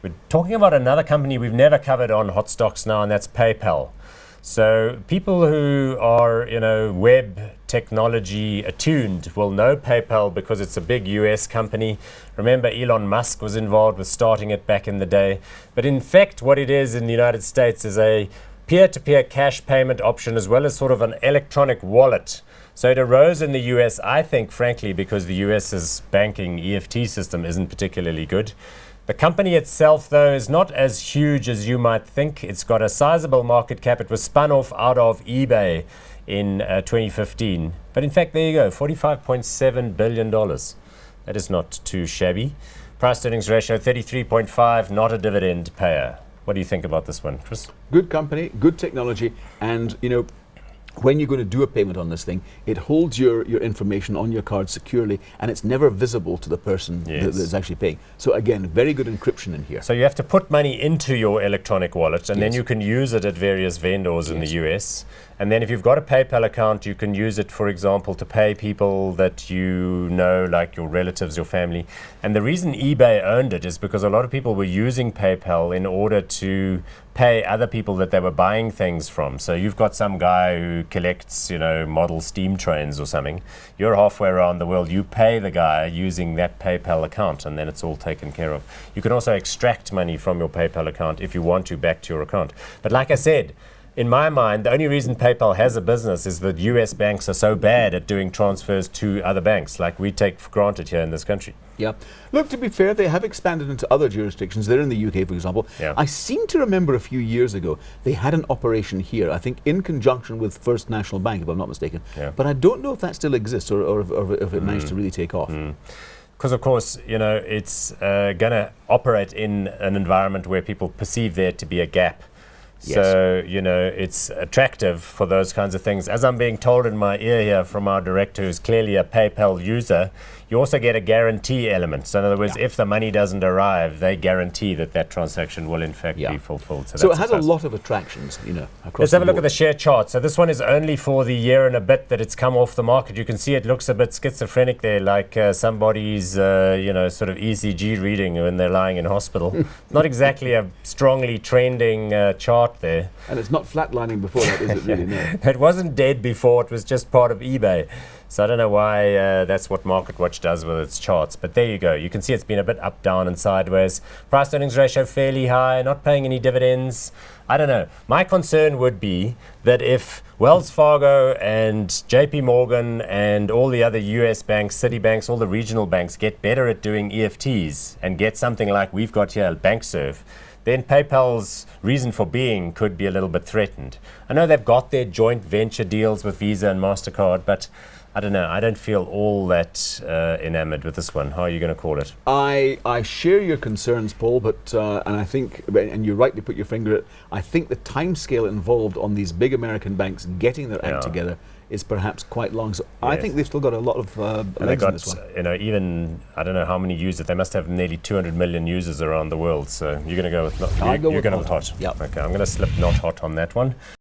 We're talking about another company we've never covered on Hot Stocks now, and that's PayPal. So people who are, web technology attuned will know PayPal because it's a big US company. Remember, Elon Musk was involved with starting it back in the day. But in fact, what it is in the United States is a peer-to-peer cash payment option as well as sort of an electronic wallet. So it arose in the US, I think, frankly, because the US's banking EFT system isn't particularly good. The company itself, though, is not as huge as you might think. It's got a sizable market cap. It was spun off out of eBay in 2015. But in fact, there you go, $45.7 billion. That is not too shabby. Price-to-earnings ratio, 33.5, not a dividend payer. What do you think about this one, Chris? Good company, good technology, and when you're going to do a payment on this thing, it holds your information on your card securely, and it's never visible to the person that's actually paying. So again, very good encryption in here. So you have to put money into your electronic wallet, and then you can use it at various vendors in the US. And then if you've got a PayPal account, you can use it, for example, to pay people that you know, like your relatives, your family. And the reason eBay owned it is because a lot of people were using PayPal in order to pay other people that they were buying things from. So you've got some guy who collects, model steam trains or something. You're halfway around the world. You pay the guy using that PayPal account, and then it's all taken care of. You can also extract money from your PayPal account if you want to back to your account. But like I said, in my mind, the only reason PayPal has a business is that US banks are so bad at doing transfers to other banks, like we take for granted here in this country. Yeah. Look, to be fair, they have expanded into other jurisdictions. They're in the UK, for example. Yeah. I seem to remember a few years ago, they had an operation here, I think in conjunction with First National Bank, if I'm not mistaken. Yeah. But I don't know if that still exists or if it managed to really take off. Because, of course, it's going to operate in an environment where people perceive there to be a gap. So, it's attractive for those kinds of things. As I'm being told in my ear here from our director, who's clearly a PayPal user, you also get a guarantee element. So in other words, if the money doesn't arrive, they guarantee that that transaction will in fact be fulfilled. So it has a lot of attractions, across Let's have a look board. at the share chart. So this one is only for the year and a bit that it's come off the market. You can see it looks a bit schizophrenic there, like somebody's, sort of ECG reading when they're lying in hospital. Not exactly a strongly trending chart there. And it's not flatlining before that, is it really? No. It wasn't dead before, it was just part of eBay. So I don't know why that's what MarketWatch does with its charts. But there you go. You can see it's been a bit up, down, and sideways. Price-to-earnings ratio fairly high, not paying any dividends. I don't know. My concern would be that if Wells Fargo and JP Morgan and all the other US banks, Citibanks, all the regional banks get better at doing EFTs and get something like we've got here, BankServe, then PayPal's reason for being could be a little bit threatened. I know they've got their joint venture deals with Visa and MasterCard, but I don't know. I don't feel all that enamored with this one. How are you going to call it? I share your concerns, Paul, but and I think, and you rightly put your finger at, I think the timescale involved on these big American banks getting their act together is perhaps quite long. So I think they've still got a lot of legs in this one. Even, I don't know how many users, they must have nearly 200 million users around the world. So you're going to go with, you're going with hot. Yep. Okay, I'm going to slip not hot on that one.